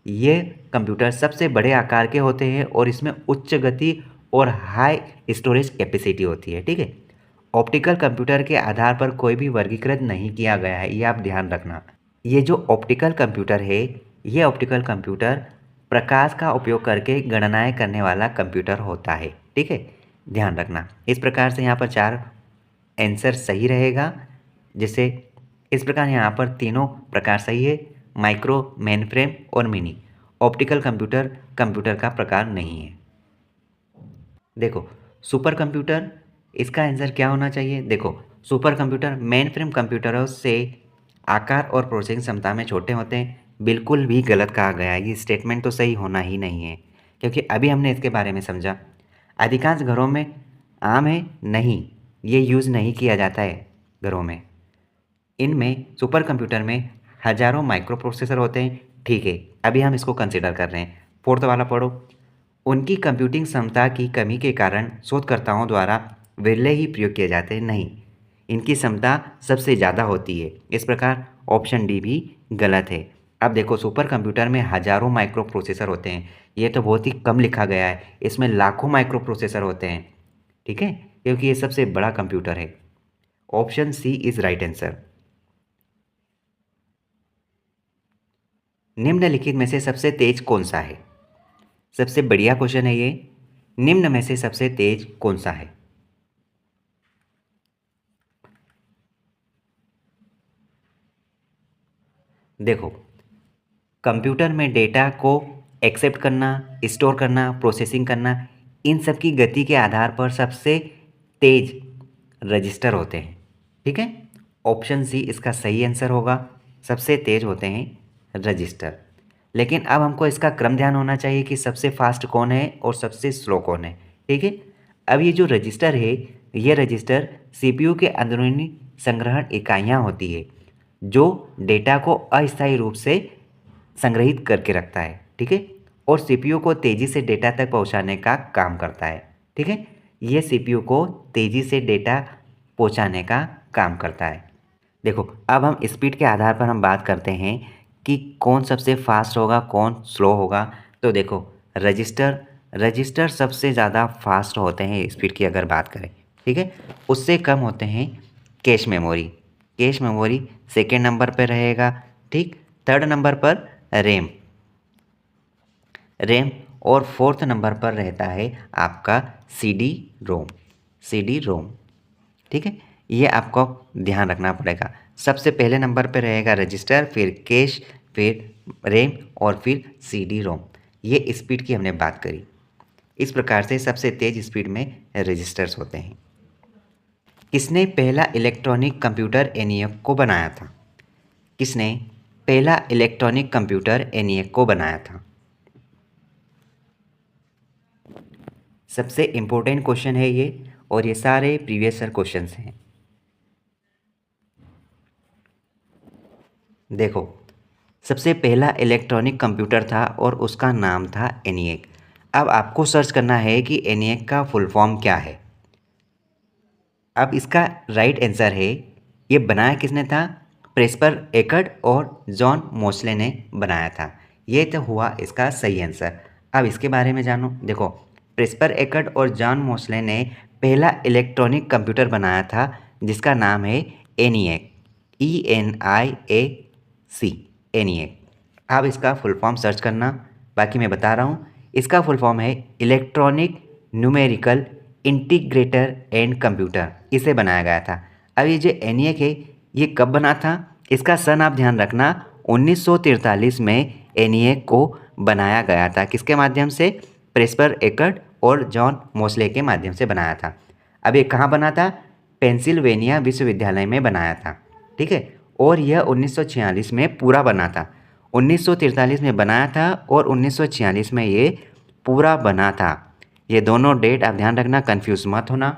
ये कंप्यूटर सबसे बड़े आकार के होते हैं और इसमें उच्च गति और हाई स्टोरेज कैपेसिटी होती है, ठीक है। ऑप्टिकल कंप्यूटर के आधार पर कोई भी वर्गीकृत नहीं किया गया है, ये आप ध्यान रखना। ये जो ऑप्टिकल कंप्यूटर है, ये ऑप्टिकल कंप्यूटर प्रकाश का उपयोग करके गणनाएं करने वाला कंप्यूटर होता है, ठीक है, ध्यान रखना। इस प्रकार से यहाँ पर 4 आंसर सही रहेगा, जिससे इस प्रकार यहाँ पर तीनों प्रकार सही है, माइक्रो, मेन फ्रेम और मिनी। ऑप्टिकल कंप्यूटर कंप्यूटर का प्रकार नहीं है। देखो सुपर कंप्यूटर, इसका आंसर क्या होना चाहिए? देखो सुपर कंप्यूटर मेन फ्रेम कंप्यूटरों से आकार और प्रोसेसिंग क्षमता में छोटे होते हैं। बिल्कुल भी गलत कहा गया है, ये स्टेटमेंट तो सही होना ही नहीं है, क्योंकि अभी हमने इसके बारे में समझा। अधिकांश घरों में आम है नहीं, ये यूज़ नहीं किया जाता है घरों में। इनमें सुपर कंप्यूटर में हज़ारों माइक्रो प्रोसेसर होते हैं। ठीक है, अभी हम इसको कंसिडर कर रहे हैं। फोर्थ वाला पढ़ो। उनकी कंप्यूटिंग क्षमता की कमी के कारण शोधकर्ताओं द्वारा विरले ही प्रयोग किए जाते हैं। नहीं, इनकी क्षमता सबसे ज़्यादा होती है। इस प्रकार ऑप्शन डी भी गलत है। अब देखो सुपर कंप्यूटर में हज़ारों माइक्रो प्रोसेसर होते हैं, ये तो बहुत ही कम लिखा गया है, इसमें लाखों माइक्रो प्रोसेसर होते हैं। ठीक है, क्योंकि ये सबसे बड़ा कंप्यूटर है। Option C is right answer. निम्नलिखित में से सबसे तेज कौन सा है? सबसे बढ़िया क्वेश्चन है ये। निम्न में से सबसे तेज कौन सा है? देखो कंप्यूटर में डेटा को एक्सेप्ट करना, स्टोर करना, प्रोसेसिंग करना, इन सब की गति के आधार पर सबसे तेज रजिस्टर होते हैं। ठीक है, ऑप्शन सी इसका सही आंसर होगा। सबसे तेज होते हैं रजिस्टर। लेकिन अब हमको इसका क्रम ध्यान होना चाहिए कि सबसे फास्ट कौन है और सबसे स्लो कौन है। ठीक है, अब ये जो रजिस्टर है, ये रजिस्टर सीपीयू के अंदरूनी संग्रहण इकाइयाँ होती है जो डेटा को अस्थायी रूप से संग्रहित करके रखता है। ठीक है, और सीपीयू को तेज़ी से डेटा तक पहुंचाने का काम करता है। ठीक है, ये सीपीयू को तेज़ी से डेटा पहुंचाने का काम करता है। देखो अब हम स्पीड के आधार पर हम बात करते हैं कि कौन सबसे फास्ट होगा, कौन स्लो होगा। तो देखो रजिस्टर सबसे ज़्यादा फास्ट होते हैं स्पीड की अगर बात करें। ठीक है, उससे कम होते हैं cache memory. Cache memory second number पर रहेगा। ठीक, थर्ड नंबर पर रैम रैम और फोर्थ नंबर पर रहता है आपका सी डी रोम। ठीक है, ये आपको ध्यान रखना पड़ेगा। सबसे पहले नंबर पर रहेगा रजिस्टर, फिर कैश, फिर रैम और फिर सी डी रोम। ये स्पीड की हमने बात करी। इस प्रकार से सबसे तेज़ स्पीड में रजिस्टर्स होते हैं। किसने पहला इलेक्ट्रॉनिक कंप्यूटर एनियक को बनाया था? किसने पहला इलेक्ट्रॉनिक कंप्यूटर एनियक को बनाया था? सबसे इम्पोर्टेंट क्वेश्चन है ये, और ये सारे प्रीवियस ईयर क्वेश्चंस हैं। देखो सबसे पहला इलेक्ट्रॉनिक कंप्यूटर था और उसका नाम था एनिएक। अब आपको सर्च करना है कि एनिएक का फुल फॉर्म क्या है। अब इसका राइट आंसर है, ये बनाया किसने था? प्रेस्पर एकर्ड और जॉन मोस्ले ने बनाया था। ये तो हुआ इसका सही आंसर। अब इसके बारे में जानो। देखो प्रेस्पर एकर्ड और जॉन मोस्ले ने पहला इलेक्ट्रॉनिक कंप्यूटर बनाया था जिसका नाम है एनिएक, ENIAC, एनिएक। अब इसका फुल फॉर्म सर्च करना, बाकी मैं बता रहा हूँ। इसका फुल फॉर्म है electronic numerical integrator and computer. इसे बनाया गया था। अब ये जो एनिएक है ये कब बना था? इसका सन आप ध्यान रखना, 1943 में एनिएक को बनाया गया था। किसके माध्यम से? प्रेस्पर एकर्ड और जॉन मोस्ले के माध्यम से बनाया था। अब ये कहाँ बना था? पेंसिल्वेनिया विश्वविद्यालय में बनाया था। ठीक है, और यह 1946 में पूरा बना था। 1943 में बनाया था और 1946 में ये पूरा बना था। ये दोनों डेट आप ध्यान रखना, कंफ्यूज मत होना।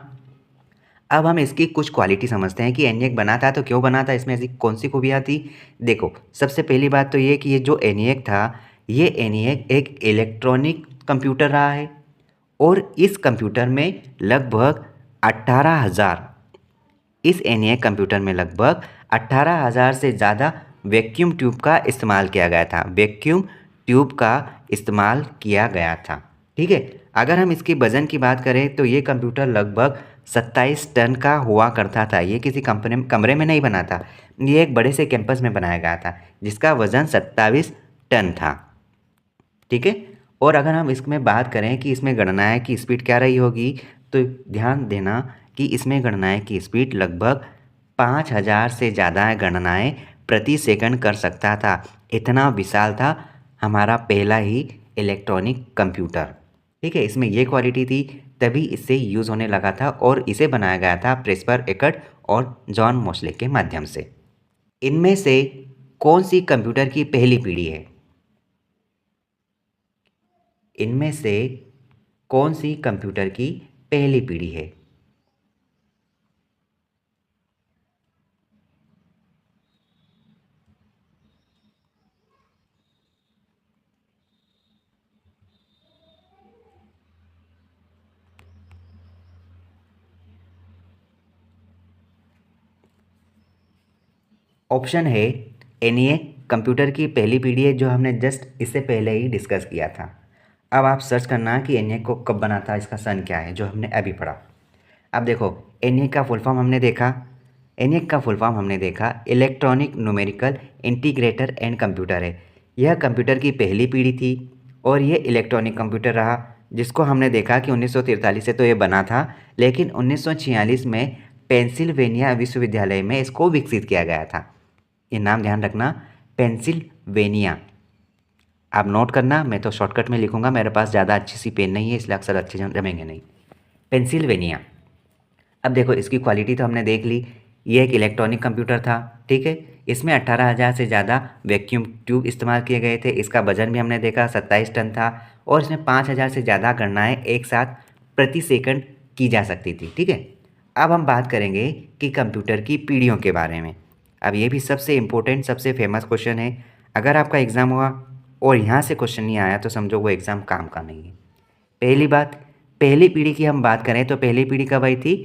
अब हम इसकी कुछ क्वालिटी समझते हैं कि एनिएक बना था तो क्यों बना था, इसमें ऐसी कौन सी खूबियाँ थी। देखो सबसे पहली बात तो ये कि ये जो एनिएक था, ये एनिएक एक इलेक्ट्रॉनिक कंप्यूटर रहा है और इस कंप्यूटर में लगभग 18,000 इस एनिएक कंप्यूटर में लगभग 18,000 से ज़्यादा वैक्यूम ट्यूब का इस्तेमाल किया गया था। वैक्यूम ट्यूब का इस्तेमाल किया गया था। ठीक है, अगर हम इसकी वज़न की बात करें तो ये कंप्यूटर लगभग 27 टन का हुआ करता था। ये किसी कमरे में नहीं बना था, ये एक बड़े से कैंपस में बनाया गया था जिसका वज़न 27 टन था। ठीक है, और अगर हम इसमें बात करें कि इसमें गणनाएँ की स्पीड क्या रही होगी, तो ध्यान देना कि इसमें गणनाएँ की स्पीड लगभग 5,000 से ज़्यादा गणनाएँ प्रति सेकंड कर सकता था। इतना विशाल था हमारा पहला ही इलेक्ट्रॉनिक कंप्यूटर। ठीक है, इसमें ये क्वालिटी थी। तभी इससे यूज़ होने लगा था और इसे बनाया गया था प्रेस्पर एकर्ट और जॉन मोस्ले के माध्यम से। इनमें से कौन सी कंप्यूटर की पहली पीढ़ी है? इनमें से कौन सी कंप्यूटर की पहली पीढ़ी है? ऑप्शन है एनईएक कंप्यूटर की पहली पीढ़ी है, जो हमने जस्ट इससे पहले ही डिस्कस किया था। अब आप सर्च करना कि एनईएक को कब बना था, इसका सन क्या है, जो हमने अभी पढ़ा। अब देखो, एनईएक का फुल फॉर्म हमने देखा। एनईएक का फुल फॉर्म हमने देखा electronic numerical integrator and computer है। यह कंप्यूटर की पहली पीढ़ी थी और ये इलेक्ट्रॉनिक कंप्यूटर रहा, जिसको हमने देखा कि 1943 से तो ये बना था, लेकिन 1946 में पेंसिल्वेनिया विश्वविद्यालय में इसको विकसित किया गया था। ये नाम ध्यान रखना, पेंसिल्वेनिया। आप नोट करना, मैं तो शॉर्टकट में लिखूंगा, मेरे पास ज़्यादा अच्छी सी पेन नहीं है, इसलिए अक्सर अच्छे जमेंगे नहीं। पेंसिल्वेनिया। अब देखो, इसकी क्वालिटी तो हमने देख ली। ये एक इलेक्ट्रॉनिक कंप्यूटर था, ठीक है। इसमें 18,000 से ज़्यादा वैक्यूम ट्यूब इस्तेमाल किए गए थे। इसका वजन भी हमने देखा 27 टन था और इसमें 5,000 से ज़्यादा गणनाएँ एक साथ प्रति सेकंड की जा सकती थी, ठीक है। अब हम बात करेंगे कि कंप्यूटर की पीढ़ियों के बारे में। अब ये भी सबसे इम्पोर्टेंट, सबसे फेमस क्वेश्चन है। अगर आपका एग्ज़ाम हुआ और यहाँ से क्वेश्चन नहीं आया तो समझो वो एग्ज़ाम काम का नहीं है। पहली बात, पहली पीढ़ी की हम बात करें तो पहली पीढ़ी कब आई थी?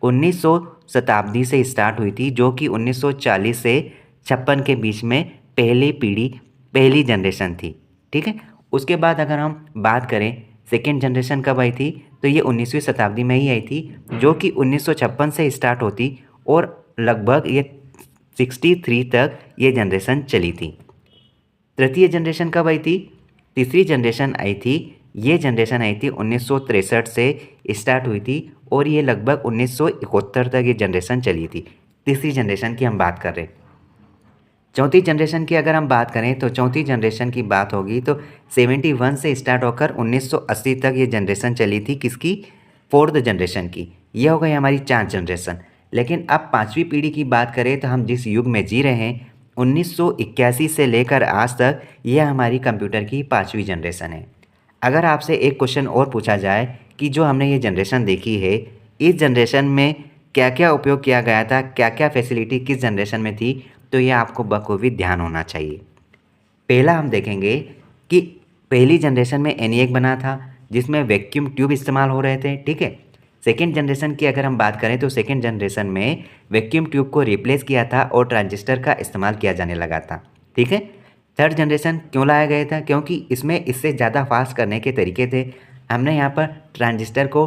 1900 शताब्दी से स्टार्ट हुई थी, जो कि 1940 से 56 के बीच में पहली पीढ़ी, पहली जनरेशन थी, ठीक है। उसके बाद अगर हम बात करें सेकेंड जनरेशन कब आई थी, तो ये 19वीं शताब्दी में ही आई थी, जो कि 1956 से स्टार्ट होती और लगभग ये 63 तक ये जनरेशन चली थी। तृतीय जनरेशन कब आई थी? तीसरी जनरेशन आई थी, ये जनरेशन आई थी 1963 से स्टार्ट हुई थी और ये लगभग 1971 तक ये जनरेशन चली थी। तीसरी जनरेशन की हम बात कर रहे हैं। चौथी जनरेशन की अगर हम बात करें तो चौथी जनरेशन की बात होगी तो 71 से स्टार्ट होकर 1980 तक ये जनरेशन चली थी। किसकी? फोर्थ जनरेशन की। ये हो गई हमारी 4 जनरेशन। लेकिन अब पाँचवीं पीढ़ी की बात करें तो हम जिस युग में जी रहे हैं 1981 से लेकर आज तक, यह हमारी कंप्यूटर की 5वीं जनरेशन है। अगर आपसे एक क्वेश्चन और पूछा जाए कि जो हमने ये जनरेशन देखी है, इस जनरेशन में क्या क्या उपयोग किया गया था, क्या क्या फैसिलिटी किस जनरेशन में थी, तो ये आपको बखूबी ध्यान होना चाहिए। पहला हम देखेंगे कि पहली जनरेशन में एनईएक बना था, जिसमें वैक्यूम ट्यूब इस्तेमाल हो रहे थे, ठीक है। सेकेंड जनरेशन की अगर हम बात करें तो सेकेंड जनरेशन में वैक्यूम ट्यूब को रिप्लेस किया था और ट्रांजिस्टर का इस्तेमाल किया जाने लगा था, ठीक है। थर्ड जनरेशन क्यों लाया गया था? क्योंकि इसमें इससे ज़्यादा फास्ट करने के तरीके थे। हमने यहाँ पर ट्रांजिस्टर को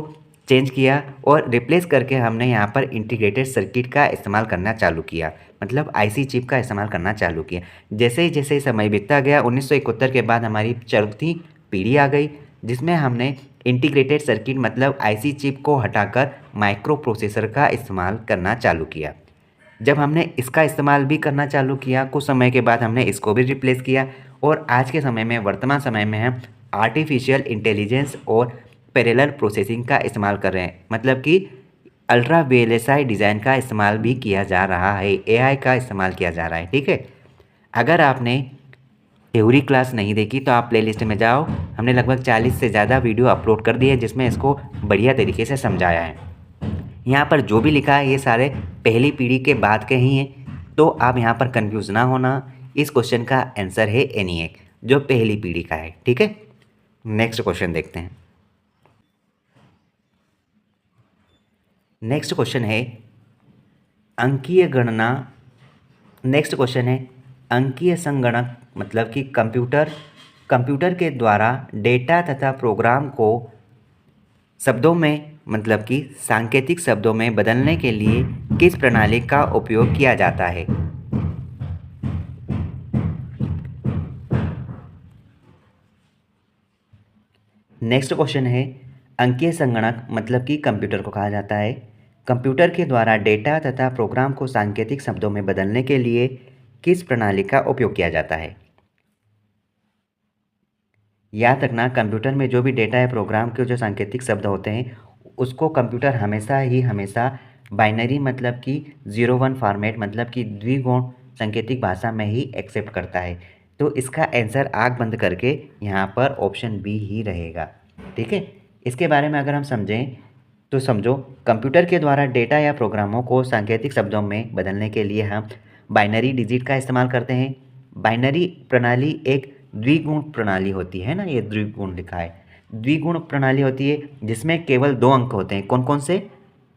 चेंज किया और रिप्लेस करके हमने यहाँ पर इंटीग्रेटेड सर्किट का इस्तेमाल करना चालू किया, मतलब आईसी चिप का इस्तेमाल करना चालू किया। जैसे जैसे समय बीतता गया 1971 के बाद हमारी चौथी पीढ़ी आ गई, जिसमें हमने इंटीग्रेटेड सर्किट मतलब आईसी चिप को हटाकर माइक्रो प्रोसेसर का इस्तेमाल करना चालू किया। जब हमने इसका इस्तेमाल भी करना चालू किया, कुछ समय के बाद हमने इसको भी रिप्लेस किया और आज के समय में, वर्तमान समय में हम आर्टिफिशियल इंटेलिजेंस और पैरेलल प्रोसेसिंग का इस्तेमाल कर रहे हैं, मतलब कि अल्ट्रा वीएलएसआई डिज़ाइन का इस्तेमाल भी किया जा रहा है, एआई का इस्तेमाल किया जा रहा है, ठीक है। अगर आपने थ्योरी क्लास नहीं देखी तो आप प्लेलिस्ट में जाओ, हमने लगभग 40 से ज़्यादा वीडियो अपलोड कर दिए जिसमें इसको बढ़िया तरीके से समझाया है। यहाँ पर जो भी लिखा है ये सारे पहली पीढ़ी के बाद के ही हैं, तो आप यहाँ पर कंफ्यूज ना होना। इस क्वेश्चन का आंसर है एनईएक, जो पहली पीढ़ी का है, ठीक है। नेक्स्ट क्वेश्चन देखते हैं। नेक्स्ट क्वेश्चन है अंकीय गणना। नेक्स्ट क्वेश्चन है अंकीय संगणक, मतलब कि कंप्यूटर के द्वारा डेटा तथा प्रोग्राम को शब्दों में, मतलब कि सांकेतिक शब्दों में बदलने के लिए किस प्रणाली का उपयोग किया जाता है? नेक्स्ट क्वेश्चन है अंकीय संगणक, मतलब कि कंप्यूटर को कहा जाता है, कंप्यूटर के द्वारा डेटा तथा प्रोग्राम को सांकेतिक शब्दों में बदलने के लिए किस प्रणाली का उपयोग किया जाता है? याद रखना, कंप्यूटर में जो भी डेटा या प्रोग्राम के जो सांकेतिक शब्द होते हैं उसको कंप्यूटर हमेशा बाइनरी मतलब कि 0-1 फॉर्मेट मतलब कि द्विगुण सांकेतिक भाषा में ही एक्सेप्ट करता है। तो इसका आंसर आँख बंद करके यहाँ पर ऑप्शन बी ही रहेगा। ठीक है, इसके बारे में अगर हम समझें तो समझो, कंप्यूटर के द्वारा डेटा या प्रोग्रामों को सांकेतिक शब्दों में बदलने के लिए हम बाइनरी डिजिट का इस्तेमाल करते हैं। बाइनरी प्रणाली एक द्विगुण प्रणाली होती है ना, ये द्विगुण लिखा है, द्विगुण प्रणाली होती है जिसमें केवल 2 अंक होते हैं। कौन कौन से?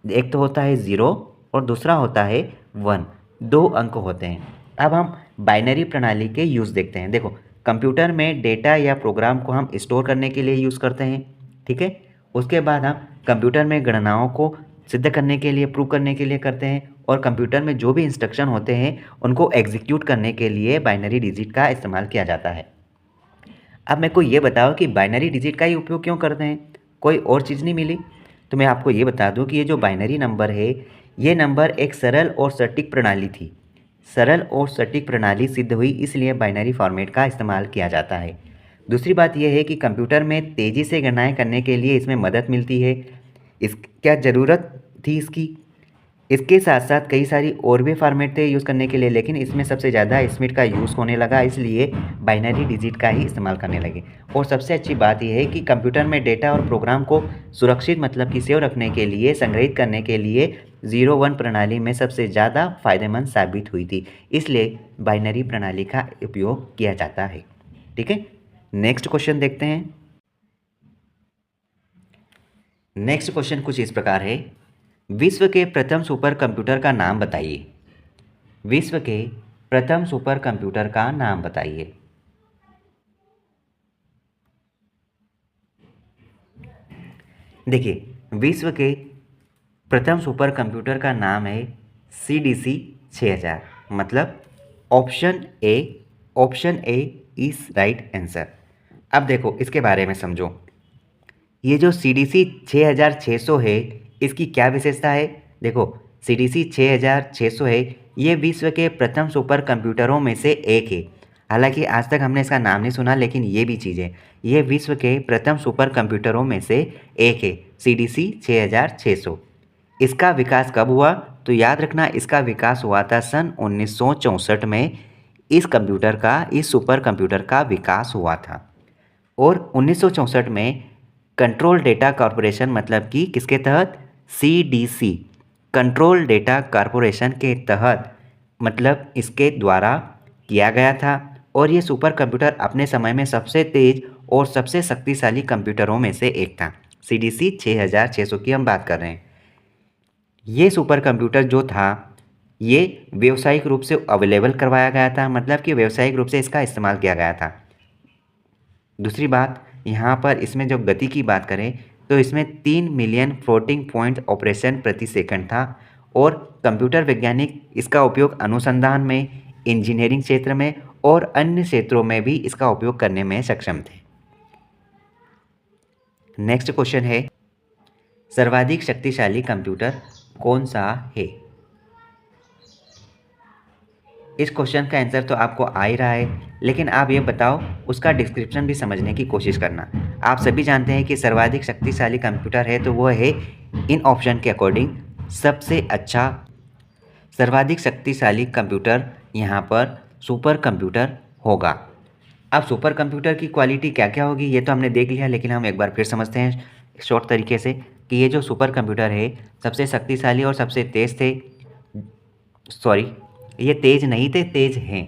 एक तो होता है 0 और दूसरा होता है 1, 2 अंक होते हैं। अब हम बाइनरी प्रणाली के यूज़ देखते हैं। देखो, कंप्यूटर में डेटा या प्रोग्राम को हम स्टोर करने के लिए यूज़ करते हैं। ठीक है, उसके बाद हम कंप्यूटर में गणनाओं को सिद्ध करने के लिए, प्रूव करने के लिए करते हैं, और कंप्यूटर में जो भी इंस्ट्रक्शन होते हैं उनको एग्जीक्यूट करने के लिए बाइनरी डिजिट का इस्तेमाल किया जाता है। अब मेरे को ये बताओ कि बाइनरी डिजिट का ही उपयोग क्यों करते हैं, कोई और चीज़ नहीं मिली? तो मैं आपको ये बता दूं कि ये जो बाइनरी नंबर है, ये नंबर एक सरल और सटीक प्रणाली थी। सरल और सटीक प्रणाली सिद्ध हुई, इसलिए बाइनरी फॉर्मेट का इस्तेमाल किया जाता है। दूसरी बात यह है कि कंप्यूटर में तेज़ी से गणनाएँ करने के लिए इसमें मदद मिलती है। क्या ज़रूरत थी इसकी? इसके साथ साथ कई सारी और भी फॉर्मेट थे यूज़ करने के लिए, लेकिन इसमें सबसे ज़्यादा स्मिट का यूज़ होने लगा, इसलिए बाइनरी डिजिट का ही इस्तेमाल करने लगे। और सबसे अच्छी बात यह है कि कंप्यूटर में डेटा और प्रोग्राम को सुरक्षित मतलब कि सेव रखने के लिए, संग्रहित करने के लिए 0-1 प्रणाली में सबसे ज़्यादा फायदेमंद साबित हुई थी, इसलिए बाइनरी प्रणाली का उपयोग किया जाता है। ठीक है, नेक्स्ट क्वेश्चन देखते हैं। नेक्स्ट क्वेश्चन कुछ इस प्रकार है, विश्व के प्रथम सुपर कंप्यूटर का नाम बताइए। विश्व के प्रथम सुपर कंप्यूटर का नाम बताइए। देखिए, विश्व के प्रथम सुपर कंप्यूटर का नाम है CDC 6000, मतलब option A is right answer. अब देखो, इसके बारे में समझो। ये जो CDC 6600 है, इसकी क्या विशेषता है? देखो, CDC 6600 है, ये विश्व के प्रथम सुपर कंप्यूटरों में से एक है। हालांकि आज तक हमने इसका नाम नहीं सुना, लेकिन ये भी चीज़ है, ये विश्व के प्रथम सुपर कंप्यूटरों में से एक है, CDC 6600। इसका विकास कब हुआ? तो याद रखना, इसका विकास हुआ था सन 1964 में। इस सुपर कंप्यूटर का विकास हुआ था। और 1964 में कंट्रोल डेटा कॉरपोरेशन मतलब कि किसके तहत? CDC, कंट्रोल डेटा कॉरपोरेशन के तहत, मतलब इसके द्वारा किया गया था। और ये सुपर कंप्यूटर अपने समय में सबसे तेज़ और सबसे शक्तिशाली कंप्यूटरों में से एक था। CDC 6600 की हम बात कर रहे हैं। ये सुपर कंप्यूटर जो था, ये व्यावसायिक रूप से अवेलेबल करवाया गया था, मतलब कि व्यावसायिक रूप से इसका इस्तेमाल किया गया था। दूसरी बात, यहाँ पर इसमें जो गति की बात करें तो इसमें 3 मिलियन फ्लोटिंग पॉइंट ऑपरेशन प्रति सेकंड था। और कंप्यूटर वैज्ञानिक इसका उपयोग अनुसंधान में, इंजीनियरिंग क्षेत्र में और अन्य क्षेत्रों में भी इसका उपयोग करने में सक्षम थे। नेक्स्ट क्वेश्चन है, सर्वाधिक शक्तिशाली कंप्यूटर कौन सा है? इस क्वेश्चन का आंसर तो आपको आ ही रहा है, लेकिन आप ये बताओ, उसका डिस्क्रिप्शन भी समझने की कोशिश करना। आप सभी जानते हैं कि सर्वाधिक शक्तिशाली कंप्यूटर है तो वो है, इन ऑप्शन के अकॉर्डिंग, सबसे अच्छा सर्वाधिक शक्तिशाली कंप्यूटर यहाँ पर सुपर कंप्यूटर होगा। अब सुपर कंप्यूटर की क्वालिटी क्या क्या होगी ये तो हमने देख लिया, लेकिन हम एक बार फिर समझते हैं शॉर्ट तरीके से कि ये जो सुपर कंप्यूटर है सबसे शक्तिशाली और सबसे तेज़ थे। सॉरी, ये तेज़ नहीं थे, तेज़ हैं,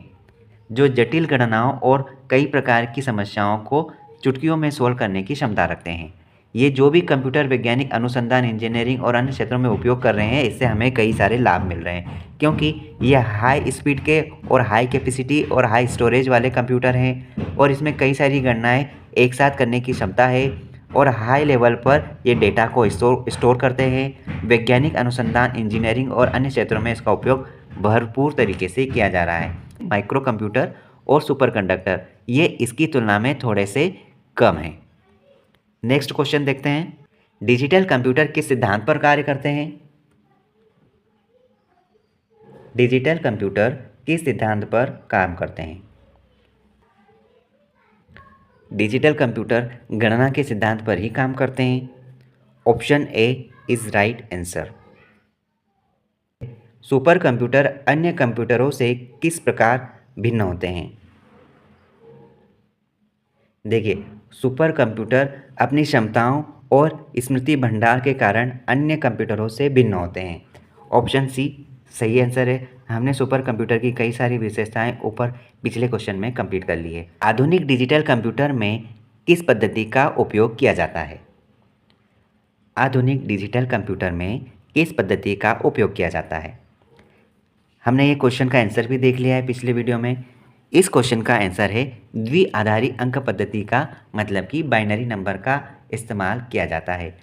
जो जटिल गणनाओं और कई प्रकार की समस्याओं को चुटकियों में सोल्व करने की क्षमता रखते हैं। ये जो भी कंप्यूटर वैज्ञानिक अनुसंधान, इंजीनियरिंग और अन्य क्षेत्रों में उपयोग कर रहे हैं, इससे हमें कई सारे लाभ मिल रहे हैं, क्योंकि ये हाई स्पीड के और हाई कैपेसिटी और हाई स्टोरेज वाले कंप्यूटर हैं, और इसमें कई सारी गणनाएं एक साथ करने की क्षमता है, और हाई लेवल पर ये डेटा को स्टोर करते हैं। वैज्ञानिक अनुसंधान, इंजीनियरिंग और अन्य क्षेत्रों में इसका उपयोग भरपूर तरीके से किया जा रहा है। माइक्रो कंप्यूटर और सुपर कंडक्टर ये इसकी तुलना में थोड़े से कम हैं। नेक्स्ट क्वेश्चन देखते हैं, डिजिटल कंप्यूटर किस सिद्धांत पर कार्य करते हैं? डिजिटल कंप्यूटर किस सिद्धांत पर काम करते हैं? डिजिटल कंप्यूटर गणना के सिद्धांत पर ही काम करते हैं। Option A is right answer. Super computer अन्य कंप्यूटरों से किस प्रकार भिन्न होते हैं? देखिए, सुपर कंप्यूटर अपनी क्षमताओं और स्मृति भंडार के कारण अन्य कंप्यूटरों से भिन्न होते हैं। ऑप्शन सी सही आंसर है। हमने सुपर कंप्यूटर की कई सारी विशेषताएं ऊपर पिछले क्वेश्चन में कंप्लीट कर ली है। आधुनिक डिजिटल कंप्यूटर में किस पद्धति का उपयोग किया जाता है? आधुनिक डिजिटल कंप्यूटर में किस पद्धति का उपयोग किया जाता है? हमने ये क्वेश्चन का आंसर भी देख लिया है पिछले वीडियो में। इस क्वेश्चन का आंसर है द्विआधारी अंक पद्धति का, मतलब कि बाइनरी नंबर का इस्तेमाल किया जाता है।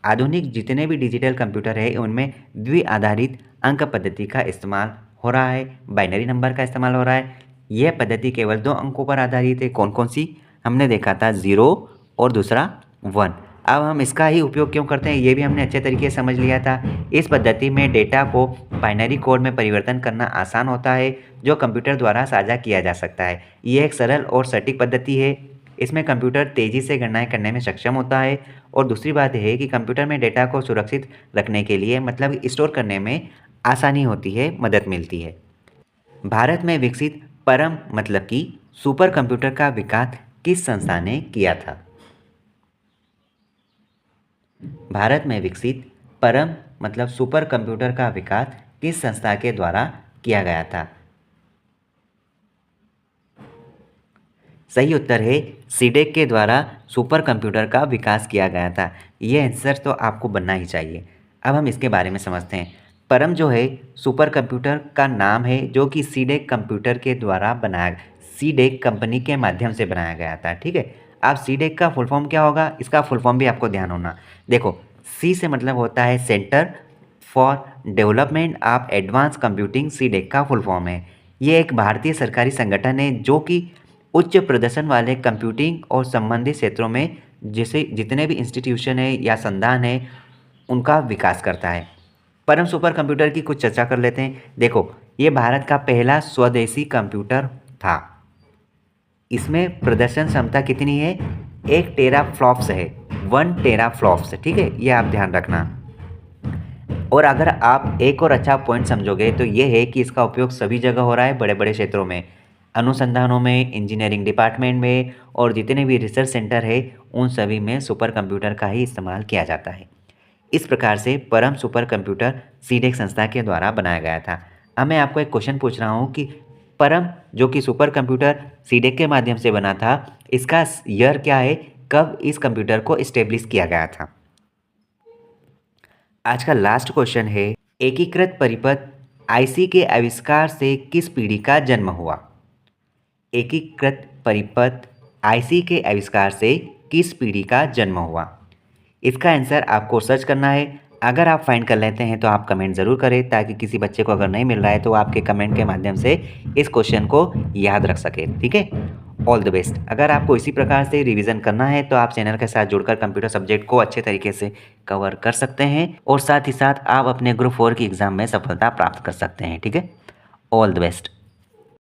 आधुनिक जितने भी डिजिटल कंप्यूटर है उनमें द्विआधारित अंक पद्धति का इस्तेमाल हो रहा है, बाइनरी नंबर का इस्तेमाल हो रहा है। यह पद्धति केवल 2 अंकों पर आधारित है। कौन कौन सी? हमने देखा था 0 और दूसरा 1। अब हम इसका ही उपयोग क्यों करते हैं ये भी हमने अच्छे तरीके से समझ लिया था। इस पद्धति में डेटा को बाइनरी कोड में परिवर्तन करना आसान होता है, जो कंप्यूटर द्वारा साझा किया जा सकता है। ये एक सरल और सटीक पद्धति है। इसमें कंप्यूटर तेज़ी से गणनाएं करने में सक्षम होता है। और दूसरी बात यह है कि कंप्यूटर में डेटा को सुरक्षित रखने के लिए, मतलब स्टोर करने में आसानी होती है, मदद मिलती है। भारत में विकसित परम मतलब कि सुपर कंप्यूटर का विकास किस संस्था ने किया था? भारत में विकसित परम मतलब सुपर कंप्यूटर का विकास किस संस्था के द्वारा किया गया था? सही उत्तर है सीडेक के द्वारा सुपर कंप्यूटर का विकास किया गया था। ये आंसर तो आपको बनना ही चाहिए। अब हम इसके बारे में समझते हैं। परम जो है सुपर कंप्यूटर का नाम है, जो कि सीडेक कंप्यूटर के द्वारा बनाया, सीडेक कंपनी के माध्यम से बनाया गया था। ठीक है। अब सीडेक का फुल फॉर्म क्या होगा, इसका फुल फॉर्म भी आपको ध्यान होना। देखो, सी से मतलब होता है centre for development of advance computing. CDAC का फुल फॉर्म है। ये एक भारतीय सरकारी संगठन है जो कि उच्च प्रदर्शन वाले कंप्यूटिंग और संबंधित क्षेत्रों में जैसे जितने भी इंस्टीट्यूशन है या संस्थान है उनका विकास करता है। परम सुपर कंप्यूटर की कुछ चर्चा कर लेते हैं। देखो, ये भारत का पहला स्वदेशी कंप्यूटर था। इसमें प्रदर्शन क्षमता कितनी है? 1 टेराफ्लॉप्स है, 1 टेराफ्लॉप्स। ठीक है, ये आप ध्यान रखना। और अगर आप एक और अच्छा पॉइंट समझोगे तो ये है कि इसका उपयोग सभी जगह हो रहा है, बड़े बड़े क्षेत्रों में, अनुसंधानों में, इंजीनियरिंग डिपार्टमेंट में, और जितने भी रिसर्च सेंटर है उन सभी में सुपर कंप्यूटर का ही इस्तेमाल किया जाता है। इस प्रकार से परम सुपर कंप्यूटर सीडेक संस्था के द्वारा बनाया गया था। अब मैं आपको एक क्वेश्चन पूछ रहा हूँ कि परम जो कि सुपर कंप्यूटर सीडेक के माध्यम से बना था, इसका ईयर क्या है, कब इस कंप्यूटर को इस्टेब्लिश किया गया था? आज का लास्ट क्वेश्चन है, एकीकृत परिपथ आईसी के आविष्कार से किस पीढ़ी का जन्म हुआ? एकीकृत परिपथ आईसी के आविष्कार से किस पीढ़ी का जन्म हुआ? इसका आंसर आपको सर्च करना है। अगर आप फाइंड कर लेते हैं तो आप कमेंट ज़रूर करें, ताकि किसी बच्चे को अगर नहीं मिल रहा है तो आपके कमेंट के माध्यम से इस क्वेश्चन को याद रख सके। ठीक है, ऑल द बेस्ट। अगर आपको इसी प्रकार से रिवीजन करना है तो आप चैनल के साथ जुड़कर कंप्यूटर सब्जेक्ट को अच्छे तरीके से कवर कर सकते हैं, और साथ ही साथ आप अपने ग्रुप 4 की एग्ज़ाम में सफलता प्राप्त कर सकते हैं। ठीक है, ऑल द बेस्ट।